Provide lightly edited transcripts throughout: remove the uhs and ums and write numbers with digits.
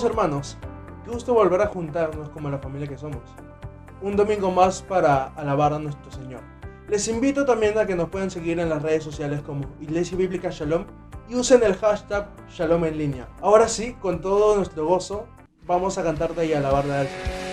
Amados hermanos, qué gusto volver a juntarnos como la familia que somos. Un domingo más para alabar a nuestro Señor. Les invito también a que nos puedan seguir en las redes sociales como Iglesia Bíblica Shalom y usen el hashtag Shalom en línea. Ahora sí, con todo nuestro gozo, vamos a cantarte y alabarle al Señor.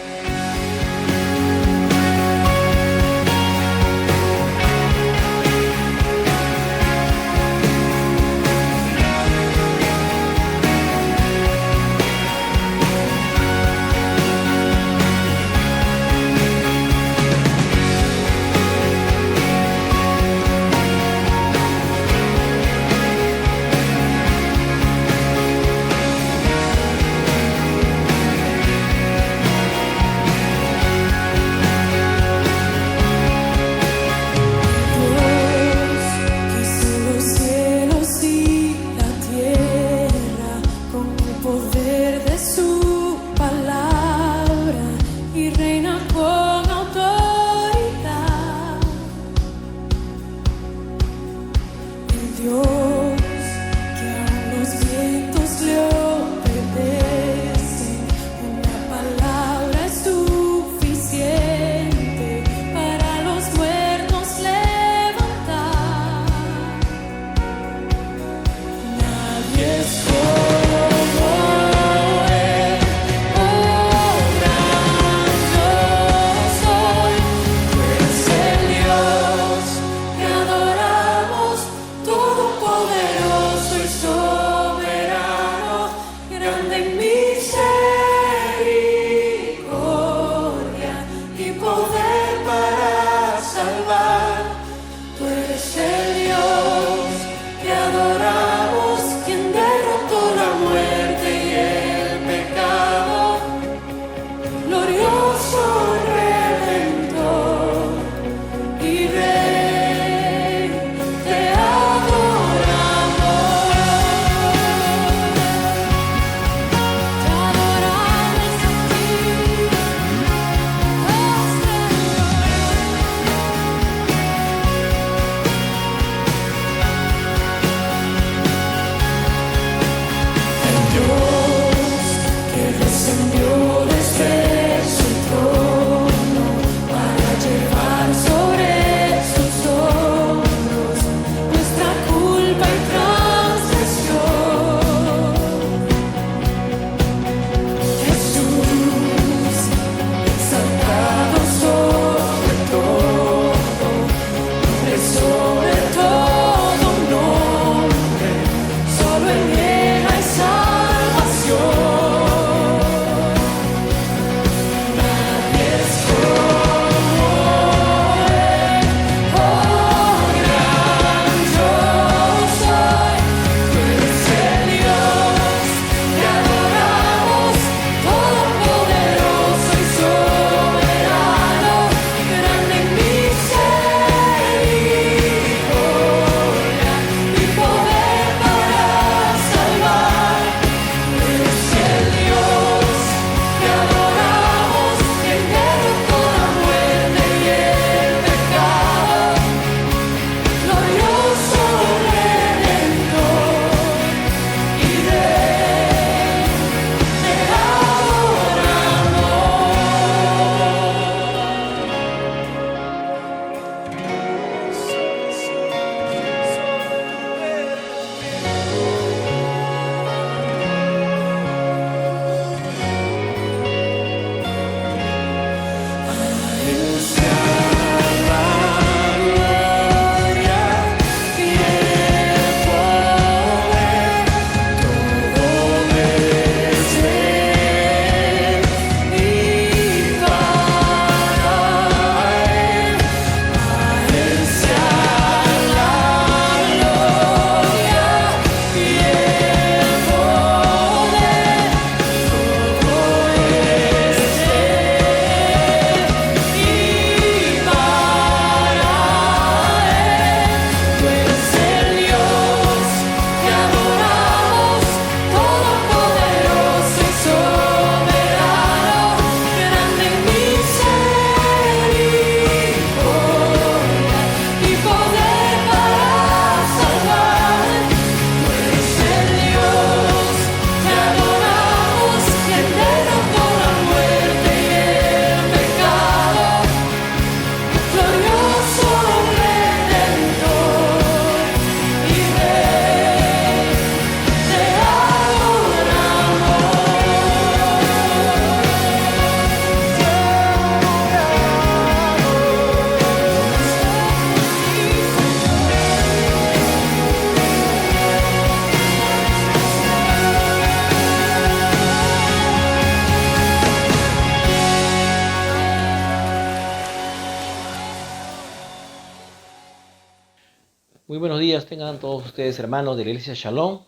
Muy buenos días, tengan todos ustedes hermanos de la Iglesia Shalom.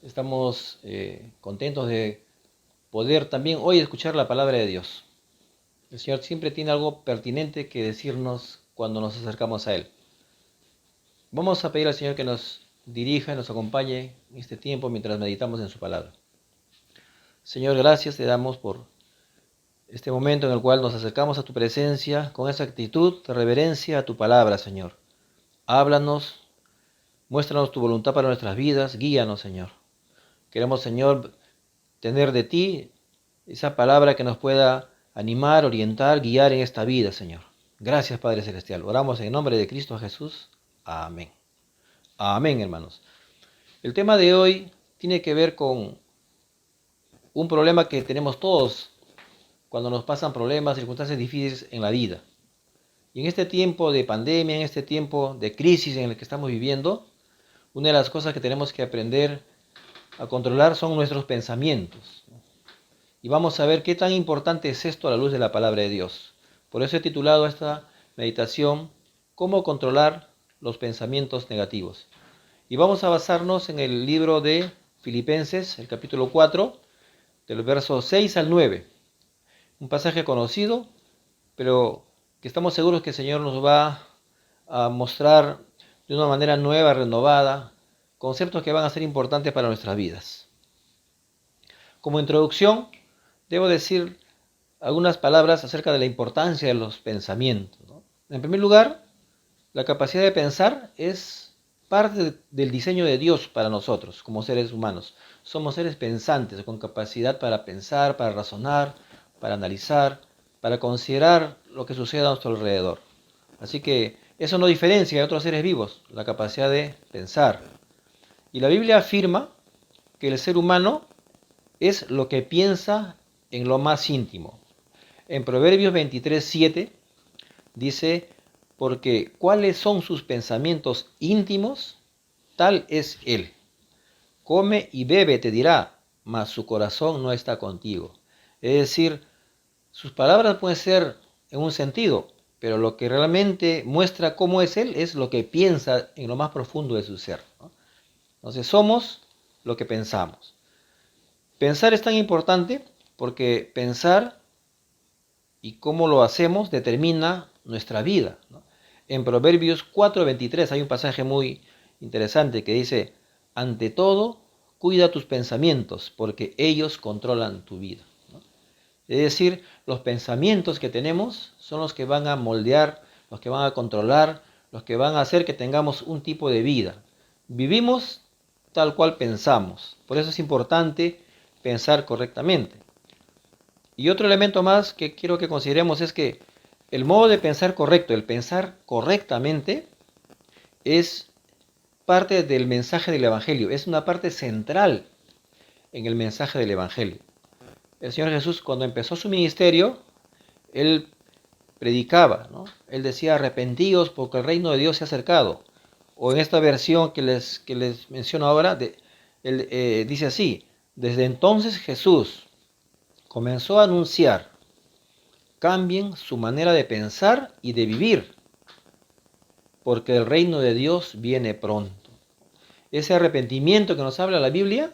Estamos contentos de poder también hoy escuchar la palabra de Dios. El Señor siempre tiene algo pertinente que decirnos cuando nos acercamos a Él. Vamos a pedir al Señor que nos dirija y nos acompañe en este tiempo mientras meditamos en su palabra. Señor, gracias te damos por este momento en el cual nos acercamos a tu presencia con esa actitud de reverencia a tu palabra, Señor. Háblanos, muéstranos tu voluntad para nuestras vidas, guíanos, Señor. Queremos, Señor, tener de ti esa palabra que nos pueda animar, orientar, guiar en esta vida, Señor. Gracias, Padre Celestial. Oramos en nombre de Cristo Jesús. Amén. Amén, hermanos. El tema de hoy tiene que ver con un problema que tenemos todos cuando nos pasan problemas, circunstancias difíciles en la vida. Y en este tiempo de pandemia, en este tiempo de crisis en el que estamos viviendo, una de las cosas que tenemos que aprender a controlar son nuestros pensamientos. Y vamos a ver qué tan importante es esto a la luz de la palabra de Dios. Por eso he titulado esta meditación, ¿Cómo controlar los pensamientos negativos? Y vamos a basarnos en el libro de Filipenses, el capítulo 4, del verso 6 al 9. Un pasaje conocido, pero que estamos seguros que el Señor nos va a mostrar de una manera nueva, renovada, conceptos que van a ser importantes para nuestras vidas. Como introducción, debo decir algunas palabras acerca de la importancia de los pensamientos, ¿no? En primer lugar, la capacidad de pensar es parte del diseño de Dios para nosotros como seres humanos. Somos seres pensantes, con capacidad para pensar, para razonar, para analizar, para considerar lo que sucede a nuestro alrededor. Así que eso no diferencia de otros seres vivos, la capacidad de pensar. Y la Biblia afirma que el ser humano es lo que piensa en lo más íntimo. En Proverbios 23:7 dice, porque cuáles son sus pensamientos íntimos, tal es él. Come y bebe, te dirá, mas su corazón no está contigo. Es decir, sus palabras pueden ser en un sentido, pero lo que realmente muestra cómo es él es lo que piensa en lo más profundo de su ser, ¿no? Entonces somos lo que pensamos. Pensar es tan importante porque pensar y cómo lo hacemos determina nuestra vida, ¿no? En Proverbios 4:23 hay un pasaje muy interesante que dice, ante todo, cuida tus pensamientos, porque ellos controlan tu vida, ¿no? Es decir, los pensamientos que tenemos son los que van a moldear, los que van a controlar, los que van a hacer que tengamos un tipo de vida. Vivimos tal cual pensamos, por eso es importante pensar correctamente. Y otro elemento más que quiero que consideremos es que el modo de pensar correcto, el pensar correctamente, es parte del mensaje del Evangelio, es una parte central en el mensaje del Evangelio. El Señor Jesús, cuando empezó su ministerio, Él predicaba, ¿no? Él decía, arrepentíos porque el reino de Dios se ha acercado. O en esta versión que les menciono ahora, él dice así, desde entonces Jesús comenzó a anunciar, cambien su manera de pensar y de vivir, porque el reino de Dios viene pronto. Ese arrepentimiento que nos habla la Biblia,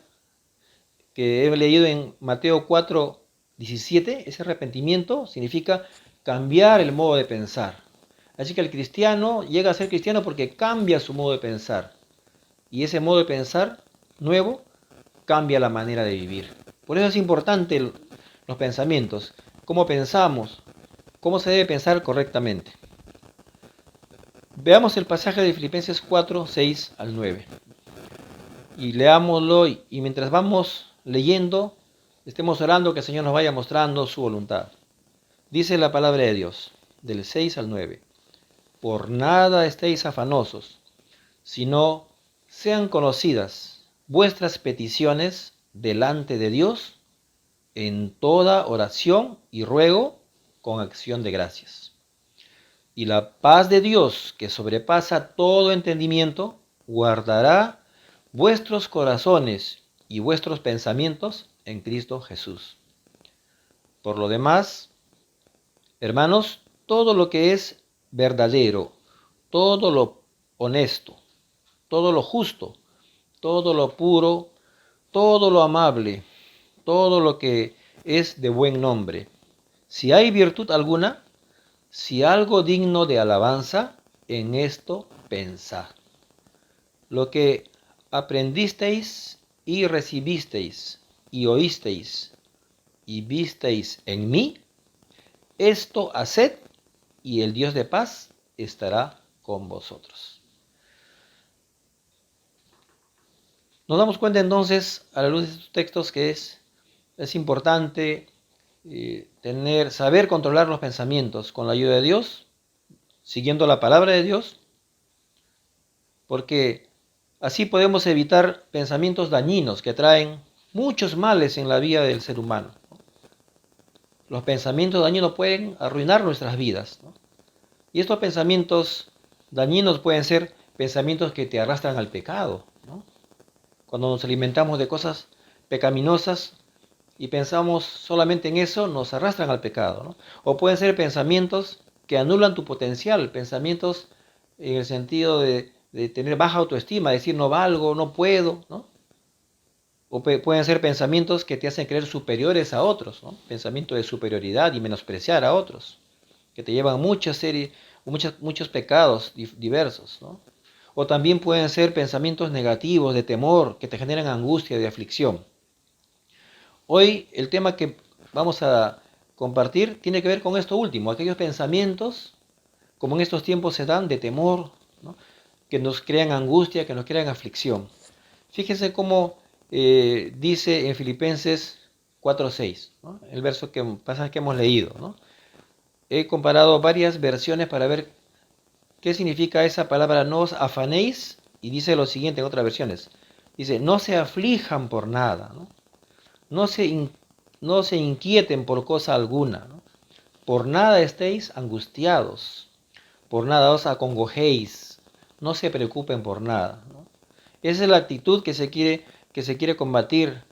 que he leído en Mateo 4:17, ese arrepentimiento significa cambiar el modo de pensar. Así que el cristiano llega a ser cristiano porque cambia su modo de pensar. Y ese modo de pensar nuevo cambia la manera de vivir. Por eso es importante los pensamientos, cómo pensamos, cómo se debe pensar correctamente. Veamos el pasaje de Filipenses 4, 6 al 9. Y leámoslo y mientras vamos leyendo, estemos orando que el Señor nos vaya mostrando su voluntad. Dice la palabra de Dios, del 6 al 9. Por nada estéis afanosos, sino sean conocidas vuestras peticiones delante de Dios en toda oración y ruego con acción de gracias. Y la paz de Dios, que sobrepasa todo entendimiento, guardará vuestros corazones y vuestros pensamientos en Cristo Jesús. Por lo demás, hermanos, todo lo que es verdadero, todo lo honesto, todo lo justo, todo lo puro, todo lo amable, todo lo que es de buen nombre. Si hay virtud alguna, si algo digno de alabanza, en esto pensad. Lo que aprendisteis y recibisteis y oísteis y visteis en mí, esto haced, y el Dios de paz estará con vosotros. Nos damos cuenta entonces, a la luz de estos textos, que es importante saber controlar los pensamientos con la ayuda de Dios, siguiendo la palabra de Dios, porque así podemos evitar pensamientos dañinos que traen muchos males en la vida del ser humano. Los pensamientos dañinos pueden arruinar nuestras vidas, ¿no? Y estos pensamientos dañinos pueden ser pensamientos que te arrastran al pecado, ¿no? Cuando nos alimentamos de cosas pecaminosas y pensamos solamente en eso, nos arrastran al pecado, ¿no? O pueden ser pensamientos que anulan tu potencial, pensamientos en el sentido de tener baja autoestima, decir no valgo, no puedo, ¿no? O pueden ser pensamientos que te hacen creer superiores a otros, ¿no? Pensamiento de superioridad y menospreciar a otros, que te llevan a muchos pecados diversos, ¿no? O también pueden ser pensamientos negativos, de temor, que te generan angustia, de aflicción. Hoy el tema que vamos a compartir tiene que ver con esto último, aquellos pensamientos, como en estos tiempos se dan, de temor, ¿no? Que nos crean angustia, que nos crean aflicción. Fíjense cómo dice en Filipenses 4:6, ¿no? El pasaje que hemos leído, ¿no? He comparado varias versiones para ver qué significa esa palabra no os afanéis, y dice lo siguiente en otras versiones. Dice, no se aflijan por nada, ¿no? No se inquieten por cosa alguna, ¿no? Por nada estéis angustiados, por nada os acongojéis, no se preocupen por nada, ¿no? Esa es la actitud que se quiere combatir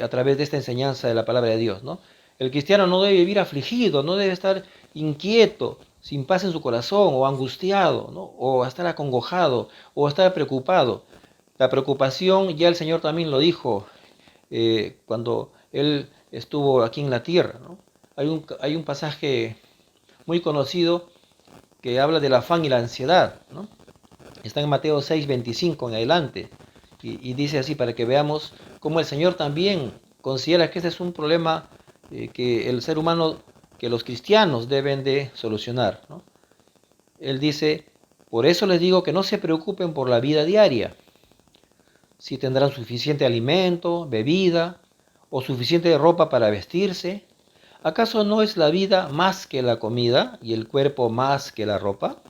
a través de esta enseñanza de la palabra de Dios, ¿no? El cristiano no debe vivir afligido, no debe estar inquieto, sin paz en su corazón, o angustiado, ¿no? O estar acongojado, o estar preocupado. La preocupación, ya el Señor también lo dijo cuando Él estuvo aquí en la tierra, ¿no? Hay un pasaje muy conocido que habla del afán y la ansiedad, ¿no? Está en Mateo 6:25 en adelante, y dice así para que veamos cómo el Señor también considera que este es un problema que el ser humano, que los cristianos deben de solucionar, ¿no? Él dice, por eso les digo que no se preocupen por la vida diaria, si tendrán suficiente alimento, bebida o suficiente ropa para vestirse. ¿Acaso no es la vida más que la comida y el cuerpo más que la ropa?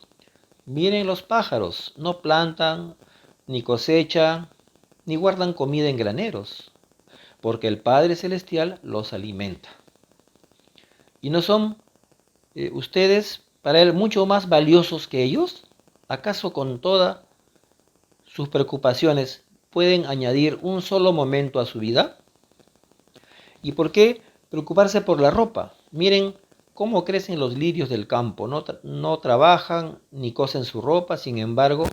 Miren los pájaros, no plantan, ni cosechan, ni guardan comida en graneros, porque el Padre Celestial los alimenta. ¿Y no son ustedes para Él mucho más valiosos que ellos? ¿Acaso con todas sus preocupaciones pueden añadir un solo momento a su vida? ¿Y por qué preocuparse por la ropa? Miren cómo crecen los lirios del campo. No trabajan ni cosen su ropa, sin embargo,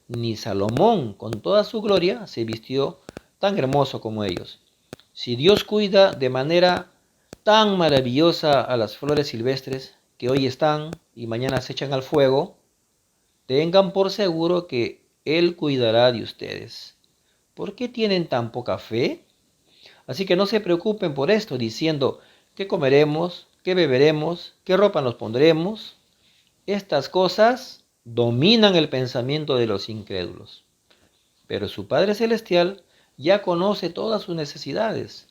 ni Salomón, con toda su gloria, se vistió tan hermoso como ellos. Si Dios cuida de manera tan maravillosa a las flores silvestres que hoy están y mañana se echan al fuego, tengan por seguro que Él cuidará de ustedes. ¿Por qué tienen tan poca fe? Así que no se preocupen por esto, diciendo, ¿qué comeremos? ¿Qué beberemos? ¿Qué ropa nos pondremos? Estas cosas dominan el pensamiento de los incrédulos. Pero su Padre Celestial ya conoce todas sus necesidades.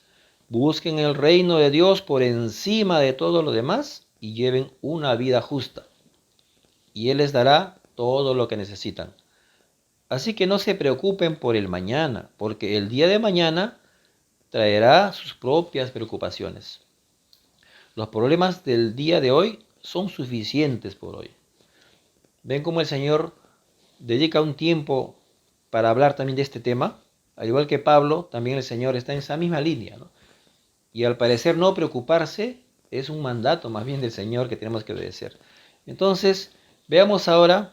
Busquen el reino de Dios por encima de todo lo demás y lleven una vida justa. Y Él les dará todo lo que necesitan. Así que no se preocupen por el mañana, porque el día de mañana traerá sus propias preocupaciones. Los problemas del día de hoy son suficientes por hoy. ¿Ven cómo el Señor dedica un tiempo para hablar también de este tema? Al igual que Pablo, también el Señor está en esa misma línea, ¿no? Y al parecer no preocuparse es un mandato más bien del Señor que tenemos que obedecer. Entonces, veamos ahora,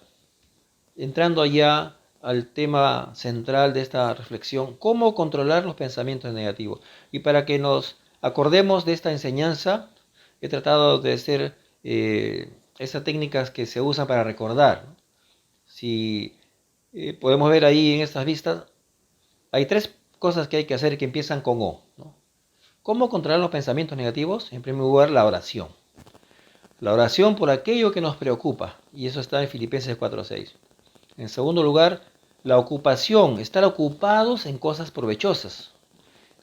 entrando allá al tema central de esta reflexión, cómo controlar los pensamientos negativos. Y para que nos acordemos de esta enseñanza, he tratado de hacer esas técnicas que se usan para recordar, ¿no? Si podemos ver ahí en estas vistas, hay tres cosas que hay que hacer que empiezan con O, ¿no? ¿Cómo controlar los pensamientos negativos? En primer lugar, la oración. La oración por aquello que nos preocupa, y eso está en Filipenses 4:6. En segundo lugar, la ocupación, estar ocupados en cosas provechosas,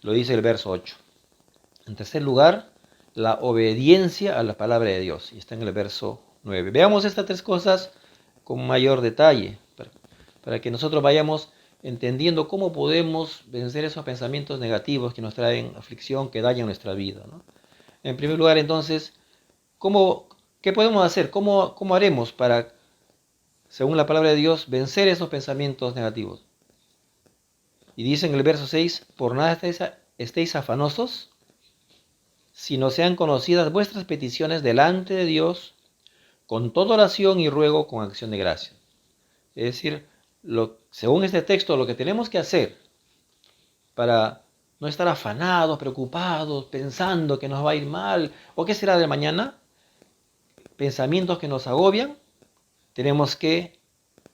lo dice el verso 8. En tercer lugar, la obediencia a la palabra de Dios, y está en el verso 9. Veamos estas tres cosas con mayor detalle, para que nosotros vayamos entendiendo cómo podemos vencer esos pensamientos negativos que nos traen aflicción, que dañan nuestra vida, ¿no? En primer lugar, entonces, ¿qué podemos hacer? ¿Cómo haremos para, según la palabra de Dios, vencer esos pensamientos negativos? Y dice en el verso 6, por nada estéis afanosos, sino sean conocidas vuestras peticiones delante de Dios, con toda oración y ruego con acción de gracia. Es decir, según este texto, lo que tenemos que hacer para no estar afanados, preocupados, pensando que nos va a ir mal, o qué será de mañana, pensamientos que nos agobian, tenemos que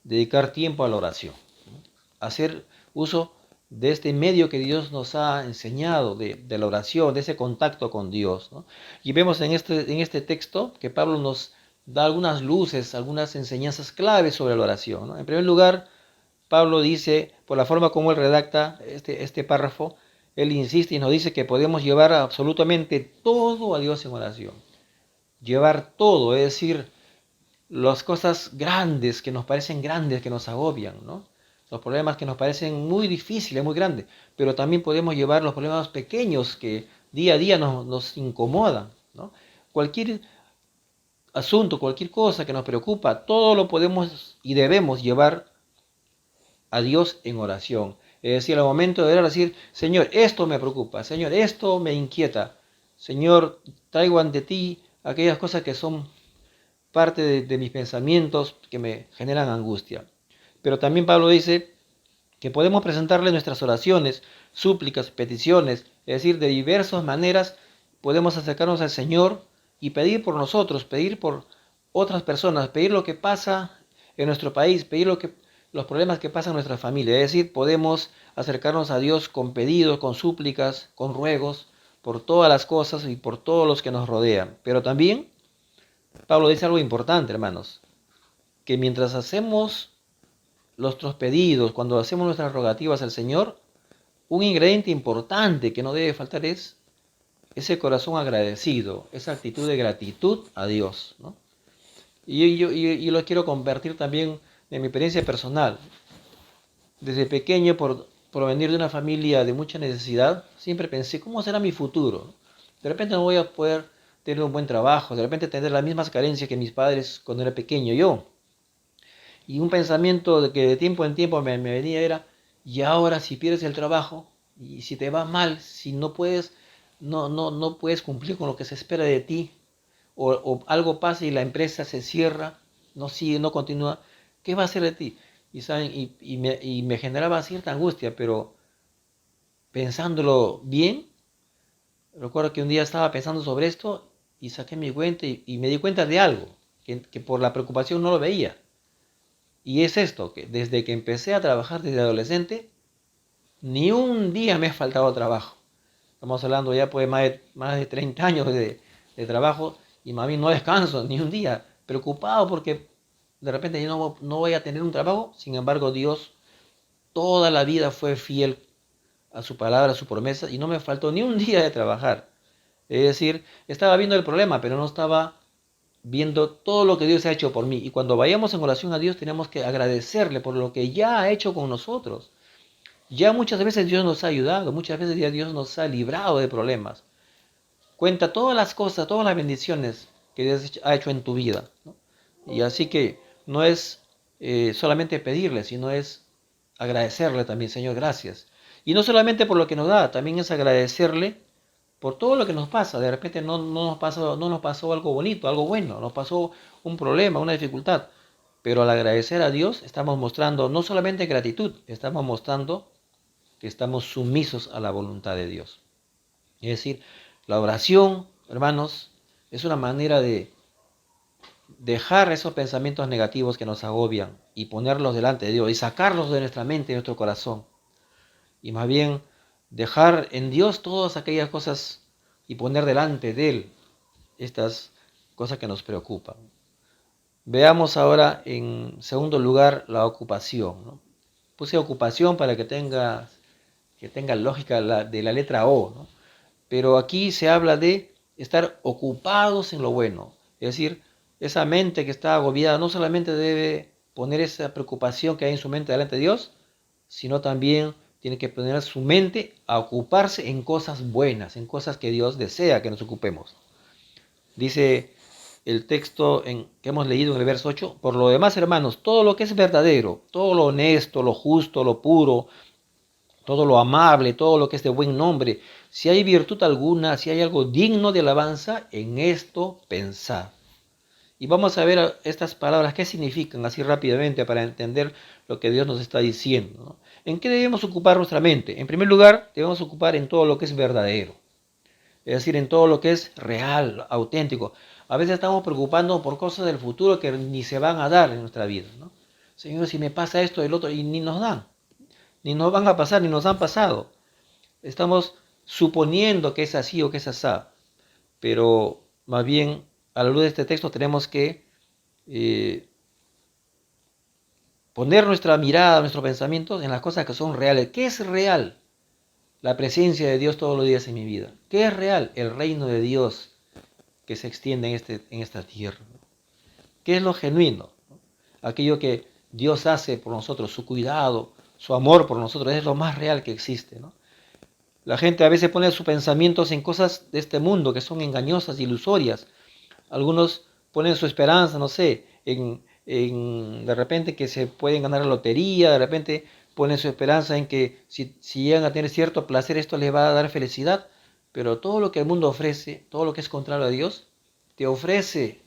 dedicar tiempo a la oración, ¿no? Hacer uso de este medio que Dios nos ha enseñado, de la oración, de ese contacto con Dios, ¿no? Y vemos en este texto que Pablo nos da algunas luces, algunas enseñanzas claves sobre la oración, ¿no? En primer lugar, Pablo dice, por la forma como él redacta este párrafo, él insiste y nos dice que podemos llevar absolutamente todo a Dios en oración. Llevar todo, es decir, las cosas grandes, que nos parecen grandes, que nos agobian, ¿no? Los problemas que nos parecen muy difíciles, muy grandes, pero también podemos llevar los problemas pequeños que día a día nos incomodan, ¿no? Cualquier asunto, cualquier cosa que nos preocupa, todo lo podemos y debemos llevar a Dios en oración. Es decir, al momento de orar, decir, Señor, esto me preocupa, Señor, esto me inquieta, Señor, traigo ante ti aquellas cosas que son parte de mis pensamientos que me generan angustia. Pero también Pablo dice que podemos presentarle nuestras oraciones, súplicas, peticiones, es decir, de diversas maneras podemos acercarnos al Señor y pedir por nosotros, pedir por otras personas, pedir lo que pasa en nuestro país, pedir los problemas que pasan en nuestra familia. Es decir, podemos acercarnos a Dios con pedidos, con súplicas, con ruegos, por todas las cosas y por todos los que nos rodean. Pero también Pablo dice algo importante, hermanos, que mientras hacemos nuestros pedidos, cuando hacemos nuestras rogativas al Señor, un ingrediente importante que no debe faltar es ese corazón agradecido, esa actitud de gratitud a Dios, ¿no? Y yo lo quiero convertir también en mi experiencia personal. Desde pequeño, por venir de una familia de mucha necesidad, siempre pensé, ¿cómo será mi futuro? De repente no voy a poder tener un buen trabajo, de repente tener las mismas carencias que mis padres cuando era pequeño yo. Y un pensamiento de que de tiempo en tiempo me venía era, y ahora si pierdes el trabajo, y si te va mal, si no puedes cumplir con lo que se espera de ti, o algo pasa y la empresa se cierra, no sigue, no continúa, ¿qué va a hacer de ti? Y me generaba cierta angustia, pero pensándolo bien, recuerdo que un día estaba pensando sobre esto y saqué mi cuenta y me di cuenta de algo, que por la preocupación no lo veía. Y es esto, que desde que empecé a trabajar desde adolescente, ni un día me ha faltado trabajo. Estamos hablando ya pues más de 30 años de trabajo y mami no descanso ni un día, preocupado porque de repente yo no voy a tener un trabajo. Sin embargo, Dios toda la vida fue fiel a su palabra, a su promesa, y no me faltó ni un día de trabajar. Es decir, estaba viendo el problema, pero no estaba viendo todo lo que Dios ha hecho por mí. Y cuando vayamos en oración a Dios, tenemos que agradecerle por lo que ya ha hecho con nosotros. Ya muchas veces Dios nos ha ayudado, muchas veces ya Dios nos ha librado de problemas. Cuenta todas las cosas, todas las bendiciones que Dios ha hecho en tu vida, ¿no? Y así que no es solamente pedirle, sino es agradecerle también, Señor, gracias. Y no solamente por lo que nos da, también es agradecerle por todo lo que nos pasa. De repente no nos pasó algo bonito, algo bueno, nos pasó un problema, una dificultad. Pero al agradecer a Dios estamos mostrando no solamente gratitud, estamos mostrando que estamos sumisos a la voluntad de Dios. Es decir, la oración, hermanos, es una manera de dejar esos pensamientos negativos que nos agobian y ponerlos delante de Dios y sacarlos de nuestra mente y de nuestro corazón. Y más bien dejar en Dios todas aquellas cosas y poner delante de Él estas cosas que nos preocupan. Veamos ahora en segundo lugar la ocupación, ¿no? Puse ocupación para que tenga lógica de la letra O, ¿no? Pero aquí se habla de estar ocupados en lo bueno. Es decir, esa mente que está agobiada no solamente debe poner esa preocupación que hay en su mente delante de Dios, sino también tiene que poner su mente a ocuparse en cosas buenas, en cosas que Dios desea que nos ocupemos. Dice el texto que hemos leído en el verso 8, por lo demás, hermanos, todo lo que es verdadero, todo lo honesto, lo justo, lo puro, todo lo amable, todo lo que es de buen nombre, si hay virtud alguna, si hay algo digno de alabanza, en esto pensad. Y vamos a ver estas palabras, qué significan así rápidamente para entender lo que Dios nos está diciendo, ¿no? ¿En qué debemos ocupar nuestra mente? En primer lugar, debemos ocupar en todo lo que es verdadero, es decir, en todo lo que es real, auténtico. A veces estamos preocupando por cosas del futuro que ni se van a dar en nuestra vida, ¿no? Señor, si me pasa esto, el otro, y ni nos dan, ni nos van a pasar, ni nos han pasado. Estamos suponiendo que es así o que es así, pero más bien a la luz de este texto tenemos que poner nuestra mirada, nuestros pensamientos en las cosas que son reales. ¿Qué es real? La presencia de Dios todos los días en mi vida. ¿Qué es real? El reino de Dios que se extiende en esta tierra. ¿Qué es lo genuino? Aquello que Dios hace por nosotros, su cuidado, su amor por nosotros, es lo más real que existe, ¿no? La gente a veces pone sus pensamientos en cosas de este mundo que son engañosas, ilusorias. Algunos ponen su esperanza, no sé, en de repente que se pueden ganar la lotería, de repente ponen su esperanza en que si llegan a tener cierto placer esto les va a dar felicidad. Pero todo lo que el mundo ofrece, todo lo que es contrario a Dios, te ofrece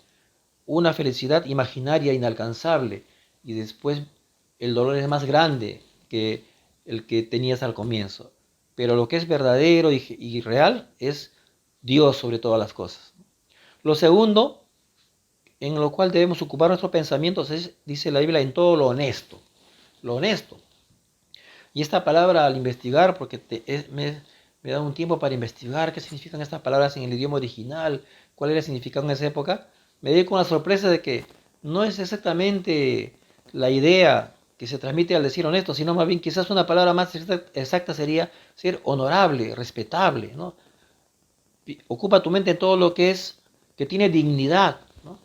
una felicidad imaginaria, inalcanzable, y después el dolor es más grande que el que tenías al comienzo. Pero lo que es verdadero y real es Dios sobre todas las cosas. Lo segundo, en lo cual debemos ocupar nuestros pensamientos, es, dice la Biblia, en todo lo honesto. Lo honesto. Y esta palabra al investigar, porque me he dado un tiempo para investigar qué significan estas palabras en el idioma original, cuál era el significado en esa época, me di con la sorpresa de que no es exactamente la idea que se transmite al decir honesto, sino más bien quizás una palabra más exacta sería ser honorable, respetable, ¿no? Ocupa tu mente en todo lo que tiene dignidad, ¿no?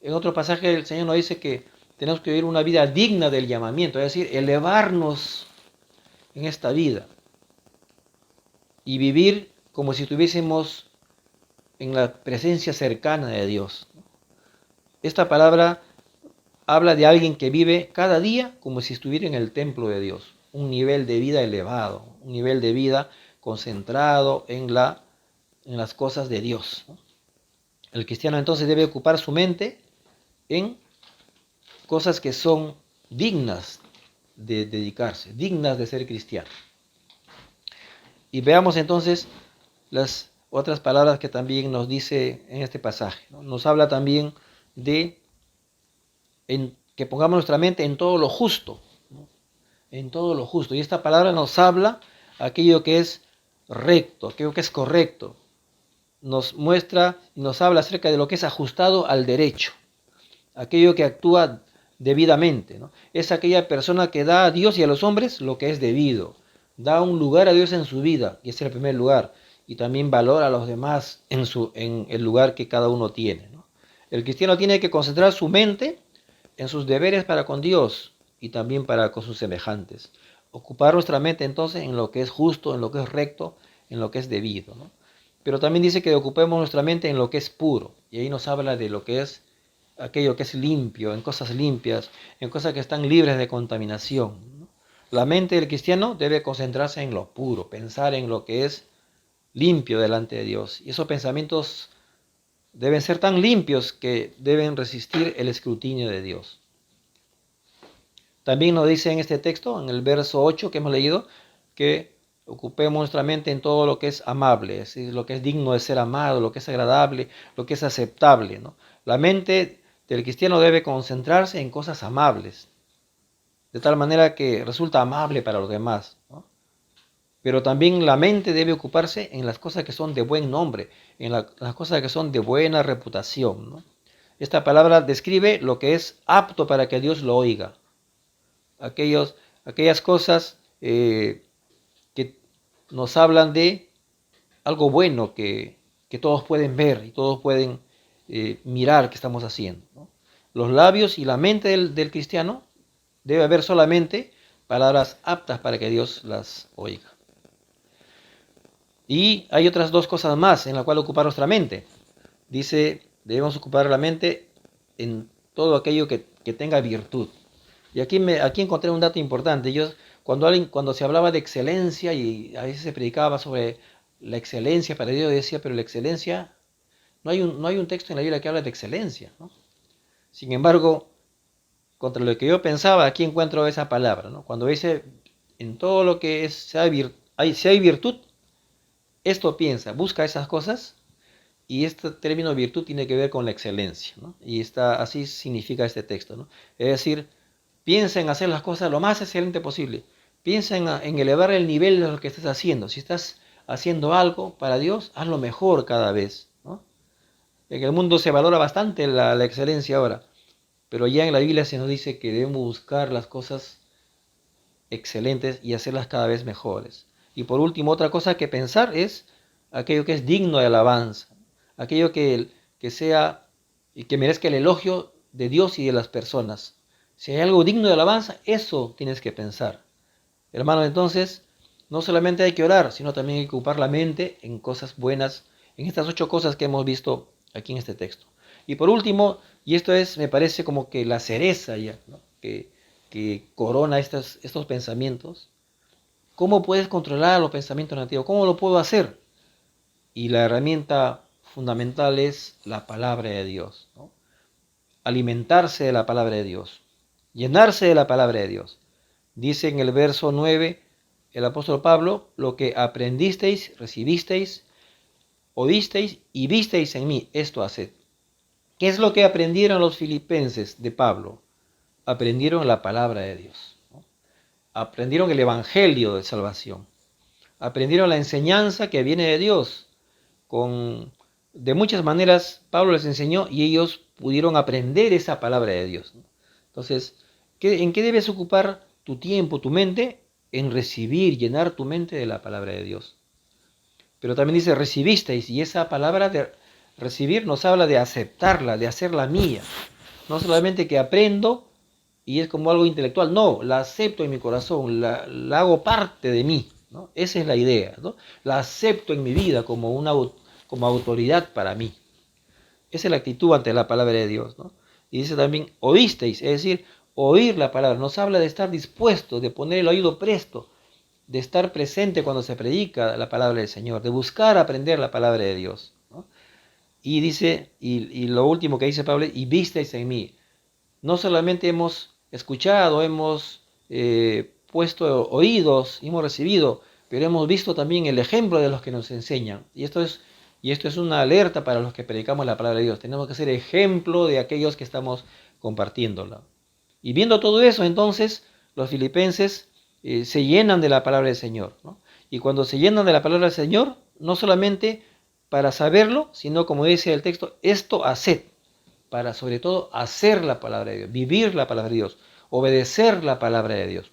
En otro pasaje el Señor nos dice que tenemos que vivir una vida digna del llamamiento, es decir, elevarnos en esta vida y vivir como si estuviésemos en la presencia cercana de Dios. Esta palabra habla de alguien que vive cada día como si estuviera en el templo de Dios, un nivel de vida elevado, un nivel de vida concentrado en las cosas de Dios, ¿no? El cristiano entonces debe ocupar su mente en cosas que son dignas de dedicarse, dignas de ser cristiano. Y veamos entonces las otras palabras que también nos dice en este pasaje, ¿no? Nos habla también de que pongamos nuestra mente en todo lo justo, ¿no? En todo lo justo. Y esta palabra nos habla aquello que es recto, aquello que es correcto. Nos muestra y nos habla acerca de lo que es ajustado al derecho, aquello que actúa debidamente, ¿no? Es aquella persona que da a Dios y a los hombres lo que es debido, da un lugar a Dios en su vida, y es el primer lugar, y también valora a los demás en el lugar que cada uno tiene, ¿no? El cristiano tiene que concentrar su mente en sus deberes para con Dios y también para con sus semejantes. Ocupar nuestra mente entonces en lo que es justo, en lo que es recto, en lo que es debido, ¿no? Pero también dice que ocupemos nuestra mente en lo que es puro, y ahí nos habla de lo que es aquello que es limpio, en cosas limpias, en cosas que están libres de contaminación, ¿no? La mente del cristiano debe concentrarse en lo puro, pensar en lo que es limpio delante de Dios. Y esos pensamientos deben ser tan limpios que deben resistir el escrutinio de Dios. También nos dice en este texto, en el verso 8 que hemos leído, que ocupemos nuestra mente en todo lo que es amable, es decir, lo que es digno de ser amado, lo que es agradable, lo que es aceptable, ¿no? La mente del cristiano debe concentrarse en cosas amables, de tal manera que resulta amable para los demás, ¿no? Pero también la mente debe ocuparse en las cosas que son de buen nombre, en las cosas que son de buena reputación, ¿no? Esta palabra describe lo que es apto para que Dios lo oiga. Aquellas cosas que nos hablan de algo bueno que todos pueden ver y todos pueden mirar que estamos haciendo, ¿no? Los labios y la mente del cristiano debe haber solamente palabras aptas para que Dios las oiga. Y hay otras dos cosas más en las cuales ocupar nuestra mente. Dice, debemos ocupar la mente en todo aquello que tenga virtud. Y aquí encontré un dato importante. Cuando se hablaba de excelencia y a veces se predicaba sobre la excelencia para Dios, decía, pero la excelencia, no hay un texto en la Biblia que habla de excelencia, ¿no? Sin embargo, contra lo que yo pensaba, aquí encuentro esa palabra, ¿no? Cuando dice, en todo lo que es, si hay virtud, esto piensa, busca esas cosas, y este término virtud tiene que ver con la excelencia, ¿no? Y así significa este texto, ¿no? Es decir, piensa en hacer las cosas lo más excelente posible. Piensa en elevar el nivel de lo que estás haciendo. Si estás haciendo algo para Dios, hazlo mejor cada vez, ¿no? En el mundo se valora bastante la excelencia ahora, pero ya en la Biblia se nos dice que debemos buscar las cosas excelentes y hacerlas cada vez mejores. Y por último, otra cosa que pensar es aquello que es digno de alabanza, aquello que sea y que merezca el elogio de Dios y de las personas. Si hay algo digno de alabanza, eso tienes que pensar. Hermano, entonces, no solamente hay que orar, sino también hay que ocupar la mente en cosas buenas, en estas 8 cosas que hemos visto aquí en este texto. Y por último, y esto me parece como que la cereza ya, ¿no? que corona estos pensamientos. ¿Cómo puedes controlar los pensamientos negativos? ¿Cómo lo puedo hacer? Y la herramienta fundamental es la palabra de Dios, ¿no? Alimentarse de la palabra de Dios, llenarse de la palabra de Dios. Dice en el verso 9 el apóstol Pablo, lo que aprendisteis, recibisteis, oísteis y visteis en mí, esto haced. ¿Qué es lo que aprendieron los filipenses de Pablo? Aprendieron la palabra de Dios, ¿no? Aprendieron el evangelio de salvación, aprendieron la enseñanza que viene de Dios. De muchas maneras Pablo les enseñó y ellos pudieron aprender esa palabra de Dios, ¿no? Entonces, ¿en qué debes ocupar tu tiempo, tu mente? En recibir, llenar tu mente de la palabra de Dios. Pero también dice recibisteis, y esa palabra de recibir nos habla de aceptarla, de hacerla mía. No solamente que aprendo y es como algo intelectual, no, la acepto en mi corazón, la hago parte de mí, ¿no? Esa es la idea, ¿no? La acepto en mi vida como autoridad para mí. Esa es la actitud ante la palabra de Dios, ¿no? Y dice también, oísteis, es decir, oír la palabra. Nos habla de estar dispuesto, de poner el oído presto, de estar presente cuando se predica la palabra del Señor, de buscar aprender la palabra de Dios, ¿no? Y dice, y lo último que dice Pablo, y visteis en mí. No solamente hemos escuchado, hemos puesto oídos, hemos recibido, pero hemos visto también el ejemplo de los que nos enseñan. Y esto es una alerta para los que predicamos la palabra de Dios. Tenemos que ser ejemplo de aquellos que estamos compartiéndola. Y viendo todo eso, entonces, los filipenses se llenan de la palabra del Señor, ¿no? Y cuando se llenan de la palabra del Señor, no solamente para saberlo, sino como dice el texto, esto haced, para sobre todo hacer la palabra de Dios, vivir la palabra de Dios, obedecer la palabra de Dios.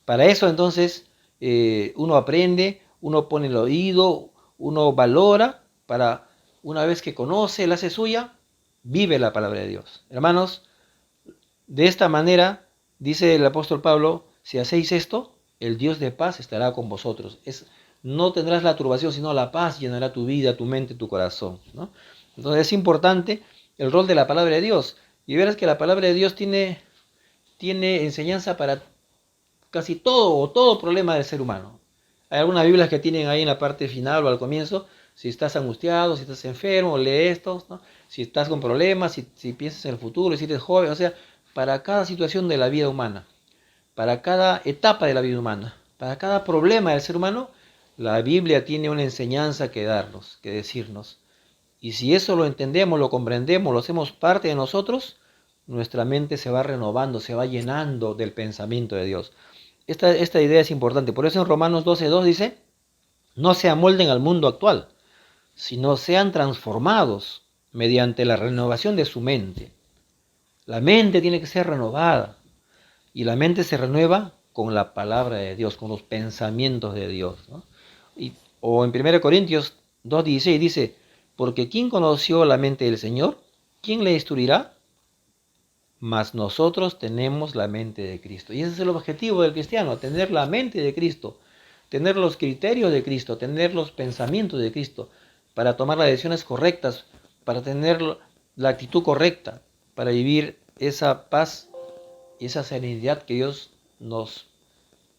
Para eso entonces uno aprende, uno pone el oído, uno valora, para una vez que conoce, la hace suya, vive la palabra de Dios. Hermanos, de esta manera, dice el apóstol Pablo, si hacéis esto, el Dios de paz estará con vosotros. No tendrás la turbación, sino la paz llenará tu vida, tu mente, tu corazón, ¿no? Entonces es importante el rol de la palabra de Dios. Y verás que la palabra de Dios tiene enseñanza para casi todo problema del ser humano. Hay algunas Biblias que tienen ahí en la parte final o al comienzo, si estás angustiado, si estás enfermo, lee esto, ¿no? Si estás con problemas, si piensas en el futuro, si eres joven, o sea, para cada situación de la vida humana, para cada etapa de la vida humana, para cada problema del ser humano. La Biblia tiene una enseñanza que darnos, que decirnos. Y si eso lo entendemos, lo comprendemos, lo hacemos parte de nosotros, nuestra mente se va renovando, se va llenando del pensamiento de Dios. Esta idea es importante. Por eso en Romanos 12:2 dice, no se amolden al mundo actual, sino sean transformados mediante la renovación de su mente. La mente tiene que ser renovada. Y la mente se renueva con la palabra de Dios, con los pensamientos de Dios, ¿no? O en 1 Corintios 2:16 dice, porque ¿quién conoció la mente del Señor? ¿Quién le instruirá? Mas nosotros tenemos la mente de Cristo. Y ese es el objetivo del cristiano, tener la mente de Cristo, tener los criterios de Cristo, tener los pensamientos de Cristo, para tomar las decisiones correctas, para tener la actitud correcta, para vivir esa paz y esa serenidad que Dios nos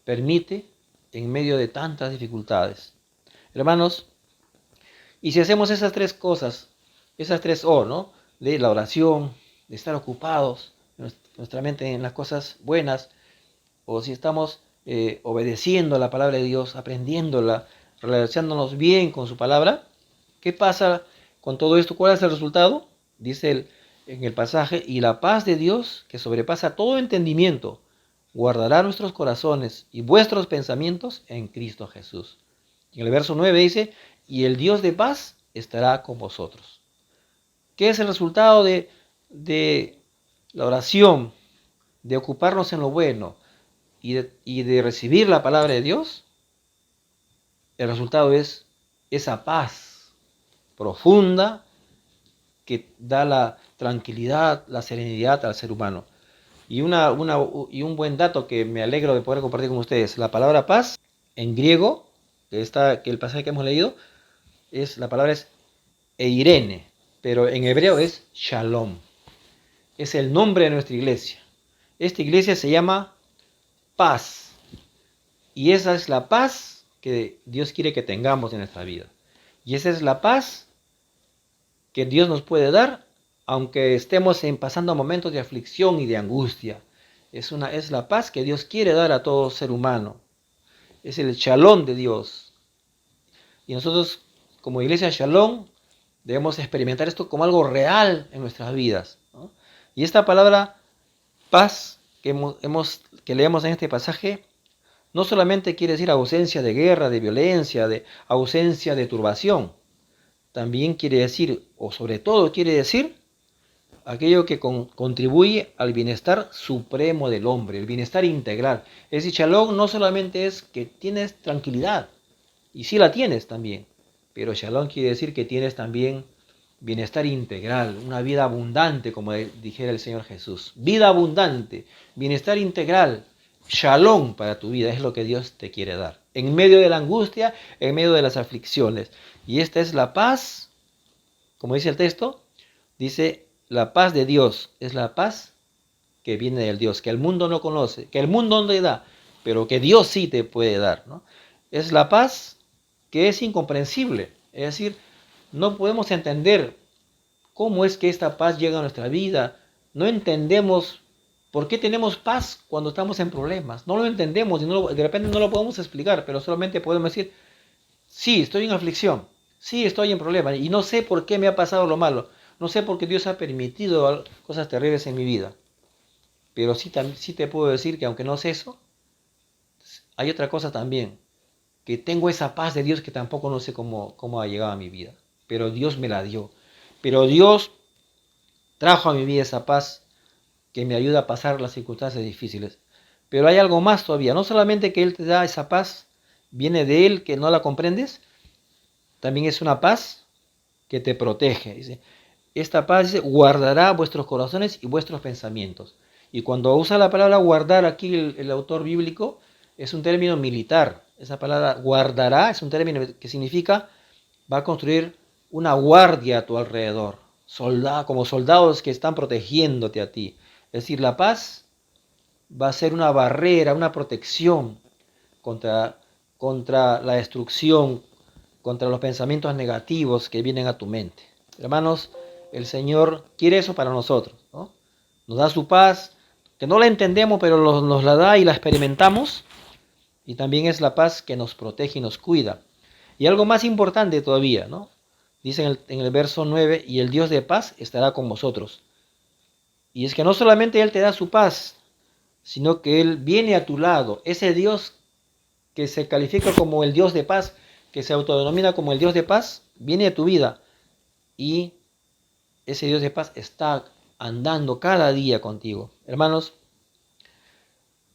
permite en medio de tantas dificultades. Hermanos, y si hacemos esas tres cosas, esas tres O, ¿no? De la oración, de estar ocupados, nuestra mente en las cosas buenas, o si estamos obedeciendo la palabra de Dios, aprendiéndola, relacionándonos bien con su palabra, ¿qué pasa con todo esto? ¿Cuál es el resultado? Dice en el pasaje, y la paz de Dios, que sobrepasa todo entendimiento, guardará nuestros corazones y vuestros pensamientos en Cristo Jesús. En el verso 9 dice, y el Dios de paz estará con vosotros. ¿Qué es el resultado de la oración, de ocuparnos en lo bueno y de recibir la palabra de Dios? El resultado es esa paz profunda que da la tranquilidad, la serenidad al ser humano. Y un buen dato que me alegro de poder compartir con ustedes, la palabra paz en griego, que el pasaje que hemos leído, la palabra es eirene, pero en hebreo es shalom. Es el nombre de nuestra iglesia. Esta iglesia se llama paz. Y esa es la paz que Dios quiere que tengamos en nuestra vida. Y esa es la paz que Dios nos puede dar, aunque estemos pasando momentos de aflicción y de angustia. Es la paz que Dios quiere dar a todo ser humano. Es el shalom de Dios. Y nosotros, como iglesia Shalom, debemos experimentar esto como algo real en nuestras vidas, ¿no? Y esta palabra paz que leemos en este pasaje, no solamente quiere decir ausencia de guerra, de violencia, de ausencia de turbación. También quiere decir, o sobre todo quiere decir, aquello que contribuye al bienestar supremo del hombre, el bienestar integral. Es decir, Shalom no solamente es que tienes tranquilidad, y sí la tienes también, pero Shalom quiere decir que tienes también bienestar integral, una vida abundante, como dijera el Señor Jesús. Vida abundante, bienestar integral, Shalom para tu vida, es lo que Dios te quiere dar. En medio de la angustia, en medio de las aflicciones. Y esta es la paz, como dice el texto, dice, la paz de Dios es la paz que viene del Dios, que el mundo no conoce, que el mundo no te da, pero que Dios sí te puede dar, ¿no? Es la paz que es incomprensible, es decir, no podemos entender cómo es que esta paz llega a nuestra vida, no entendemos por qué tenemos paz cuando estamos en problemas, no lo entendemos y de repente no lo podemos explicar, pero solamente podemos decir, sí, estoy en aflicción, sí, estoy en problemas y no sé por qué me ha pasado lo malo, no sé por qué Dios ha permitido cosas terribles en mi vida, pero sí te puedo decir que aunque no sé eso, hay otra cosa también, que tengo esa paz de Dios que tampoco no sé cómo ha llegado a mi vida, pero Dios me la dio. Pero Dios trajo a mi vida esa paz que me ayuda a pasar las circunstancias difíciles. Pero hay algo más todavía, no solamente que Él te da esa paz, viene de Él que no la comprendes, también es una paz que te protege. Dice, esta paz dice, guardará vuestros corazones y vuestros pensamientos. Y cuando usa la palabra guardar aquí el autor bíblico, es un término militar. Esa palabra guardará es un término que significa va a construir una guardia a tu alrededor, como soldados que están protegiéndote a ti. Es decir, la paz va a ser una barrera, una protección contra la destrucción, contra los pensamientos negativos que vienen a tu mente. Hermanos, el Señor quiere eso para nosotros, ¿no? Nos da su paz, que no la entendemos, pero nos la da y la experimentamos. Y también es la paz que nos protege y nos cuida. Y algo más importante todavía, ¿no? Dice en el verso 9, y el Dios de paz estará con vosotros. Y es que no solamente Él te da su paz, sino que Él viene a tu lado. Ese Dios que se califica como el Dios de paz, que se autodenomina como el Dios de paz, viene a tu vida. Y ese Dios de paz está andando cada día contigo. Hermanos,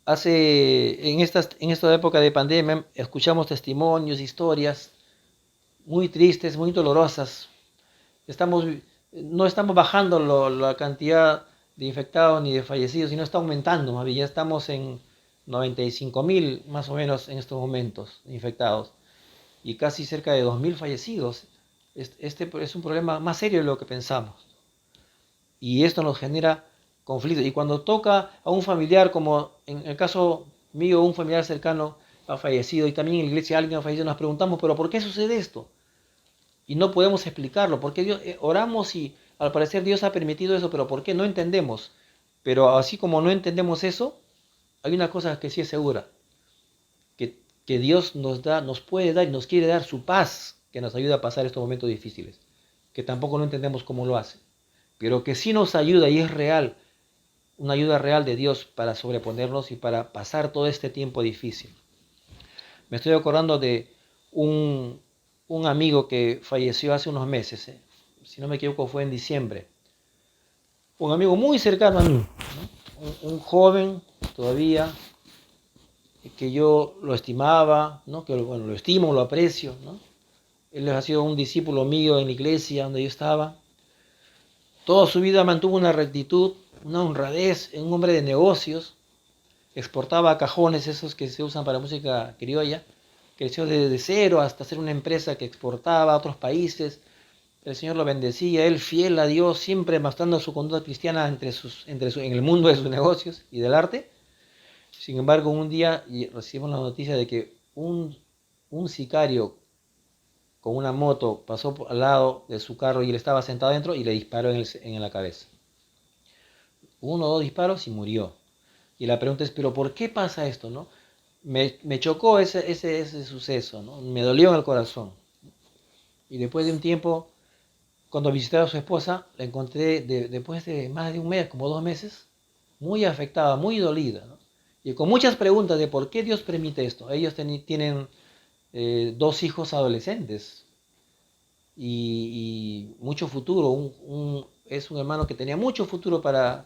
en esta época de pandemia escuchamos testimonios, historias muy tristes, muy dolorosas. No estamos bajando la cantidad de infectados ni de fallecidos, sino está aumentando, más bien. Ya estamos en 95.000 más o menos en estos momentos infectados y casi cerca de 2.000 fallecidos. Este es un problema más serio de lo que pensamos y esto nos genera conflictos. Y cuando toca a un familiar, como en el caso mío, un familiar cercano ha fallecido y también en la iglesia alguien ha fallecido, nos preguntamos, ¿pero por qué sucede esto? Y no podemos explicarlo, porque Dios, oramos y al parecer Dios ha permitido eso, pero ¿por qué? No entendemos. Pero así como no entendemos eso, hay una cosa que sí es segura, que Dios nos puede dar y nos quiere dar su paz, que nos ayuda a pasar estos momentos difíciles, que tampoco no entendemos cómo lo hace, pero que sí nos ayuda y es real, una ayuda real de Dios para sobreponernos y para pasar todo este tiempo difícil. Me estoy acordando de un amigo que falleció hace unos meses, si no me equivoco fue en diciembre. Un amigo muy cercano a mí, ¿no? Un joven todavía, que yo lo estimaba, ¿no? Que bueno, lo estimo, lo aprecio, ¿no? Él ha sido un discípulo mío en la iglesia donde yo estaba. Toda su vida mantuvo una rectitud, una honradez, un hombre de negocios. Exportaba cajones esos que se usan para música criolla. Creció desde cero hasta ser una empresa que exportaba a otros países. El Señor lo bendecía, él fiel a Dios, siempre mostrando su conducta cristiana en el mundo de sus negocios y del arte. Sin embargo, un día recibimos la noticia de que un sicario con una moto pasó al lado de su carro y él estaba sentado dentro y le disparó en la cabeza. Uno o dos disparos y murió. Y la pregunta es, ¿pero por qué pasa esto, no? Me chocó ese suceso, ¿no? Me dolió en el corazón. Y después de un tiempo, cuando visité a su esposa, la encontré después de más de un mes, como 2 meses, muy afectada, muy dolida, ¿no? Y con muchas preguntas de por qué Dios permite esto. Ellos tienen 2 hijos adolescentes y mucho futuro. Es un hermano que tenía mucho futuro para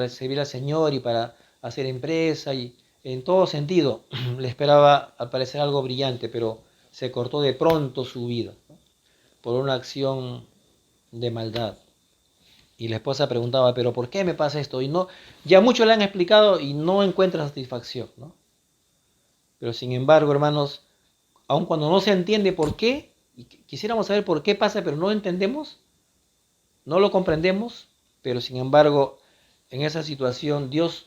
servir al Señor y para hacer empresa y en todo sentido. Le esperaba al parecer algo brillante, pero se cortó de pronto su vida, ¿no? Por una acción de maldad. Y la esposa preguntaba, ¿pero por qué me pasa esto? Y no, ya muchos le han explicado y no encuentra satisfacción, ¿no? Pero sin embargo, hermanos, aun cuando no se entiende por qué, y quisiéramos saber por qué pasa, pero no entendemos, no lo comprendemos, pero sin embargo, en esa situación, Dios,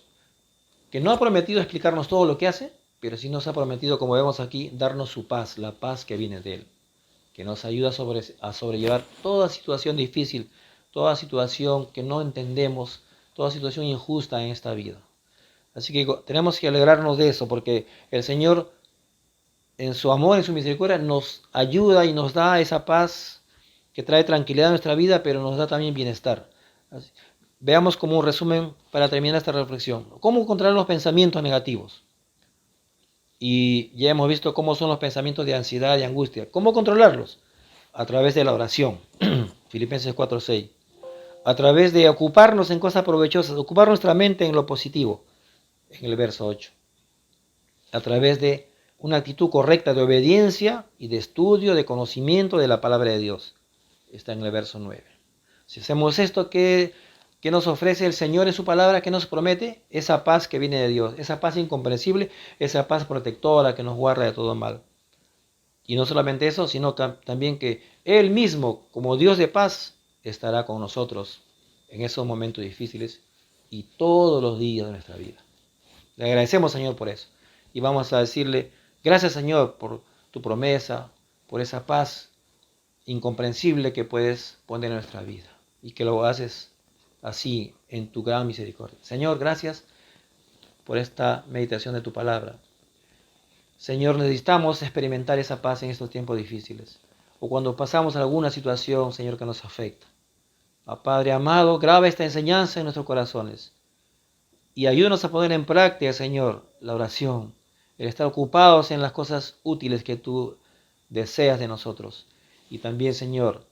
que no ha prometido explicarnos todo lo que hace, pero sí nos ha prometido, como vemos aquí, darnos su paz, la paz que viene de Él, que nos ayuda a sobrellevar toda situación difícil, toda situación que no entendemos, toda situación injusta en esta vida. Así que tenemos que alegrarnos de eso, porque el Señor, en su amor, en su misericordia, nos ayuda y nos da esa paz que trae tranquilidad a nuestra vida, pero nos da también bienestar. Así, veamos como un resumen para terminar esta reflexión. ¿Cómo controlar los pensamientos negativos? Y ya hemos visto cómo son los pensamientos de ansiedad y angustia. ¿Cómo controlarlos? A través de la oración. Filipenses 4:6. A través de ocuparnos en cosas provechosas, ocupar nuestra mente en lo positivo, en el verso 8. A través de una actitud correcta de obediencia y de estudio, de conocimiento de la palabra de Dios. Está en el verso 9. Si hacemos esto, ¿qué nos ofrece el Señor en su palabra? ¿Qué nos promete? Esa paz que viene de Dios, esa paz incomprensible, esa paz protectora que nos guarda de todo mal. Y no solamente eso, sino también que Él mismo, como Dios de paz, estará con nosotros en esos momentos difíciles y todos los días de nuestra vida. Le agradecemos, Señor, por eso. Y vamos a decirle, gracias, Señor, por tu promesa, por esa paz incomprensible que puedes poner en nuestra vida y que lo haces así en tu gran misericordia. Señor, gracias por esta meditación de tu palabra. Señor, necesitamos experimentar esa paz en estos tiempos difíciles, o cuando pasamos alguna situación, Señor, que nos afecta. Padre amado, graba esta enseñanza en nuestros corazones y ayúdanos a poner en práctica, Señor, la oración, el estar ocupados en las cosas útiles que tú deseas de nosotros. Y también, Señor,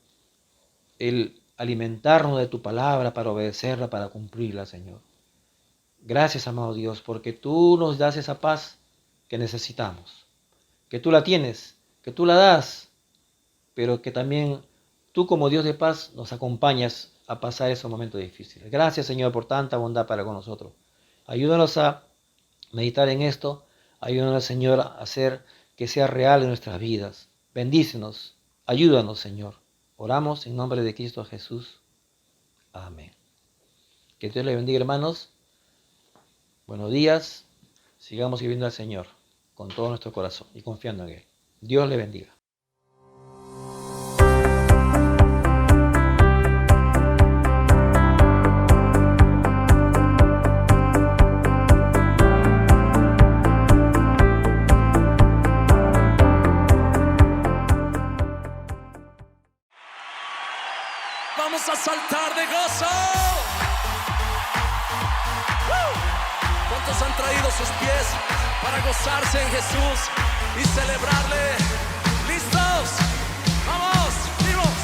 el alimentarnos de tu palabra para obedecerla, para cumplirla, Señor. Gracias, amado Dios, porque tú nos das esa paz que necesitamos, que tú la tienes, que tú la das, pero que también tú como Dios de paz nos acompañas a pasar esos momentos difíciles. Gracias, Señor, por tanta bondad para con nosotros. Ayúdanos a meditar en esto. Ayúdanos, Señor, a hacer que sea real en nuestras vidas. Bendícenos. Ayúdanos, Señor. Oramos en nombre de Cristo Jesús. Amén. Que Dios les bendiga, hermanos. Buenos días. Sigamos sirviendo al Señor con todo nuestro corazón y confiando en Él. Dios les bendiga. Vamos a saltar de gozo. ¿Cuántos han traído sus pies para gozarse en Jesús y celebrarle? ¿Listos? ¡Vamos! ¡Vivos!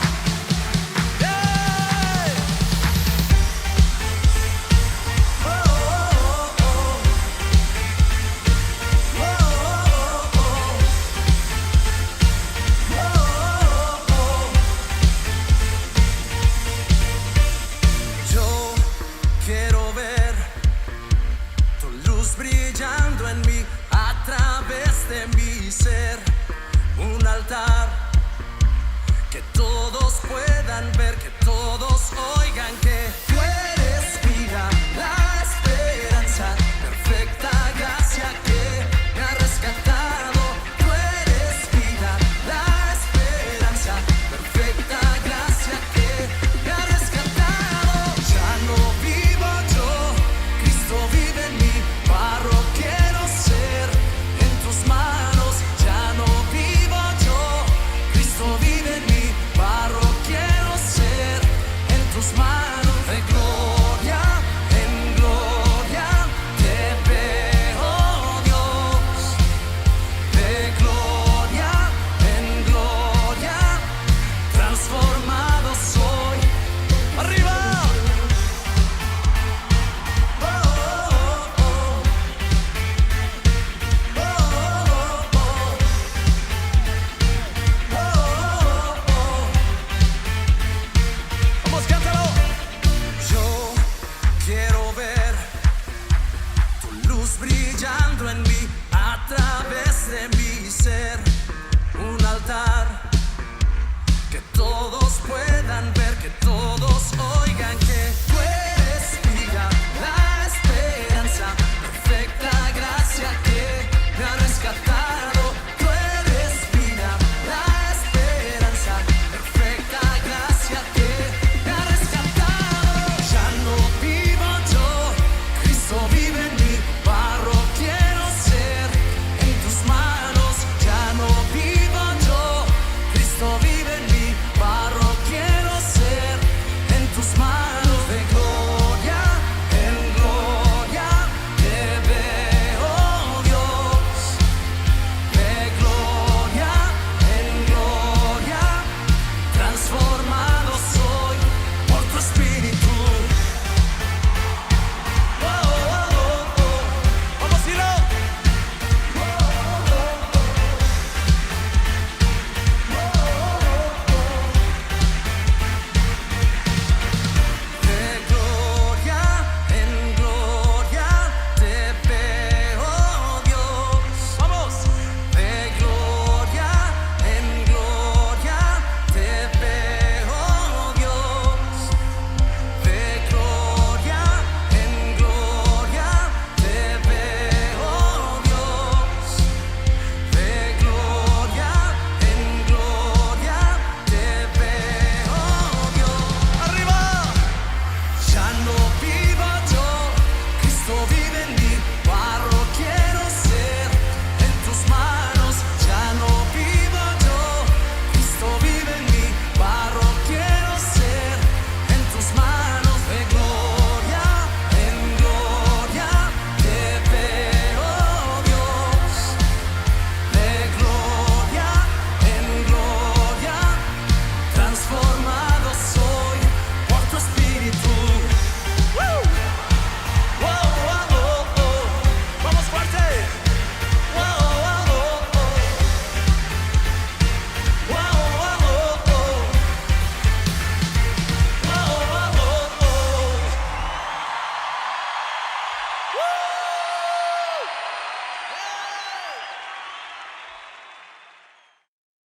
¡Yeah! Oh, oh, oh, oh. Oh, oh, oh, oh. Oh, oh, oh. Yo quiero ver tu luz brillando en mí, a través de mi ser, un altar que todos puedan ver, que todos oigan que tú eres vida, la esperanza, perfecta gracia que me ha rescatado. Tú eres vida, la esperanza, perfecta gracia que me ha rescatado. Ya no vivo yo, Cristo vive en mí, barro quiero ser en tus manos. Ya no vivo yo, Cristo vive en mí, barro quiero ser en tus manos.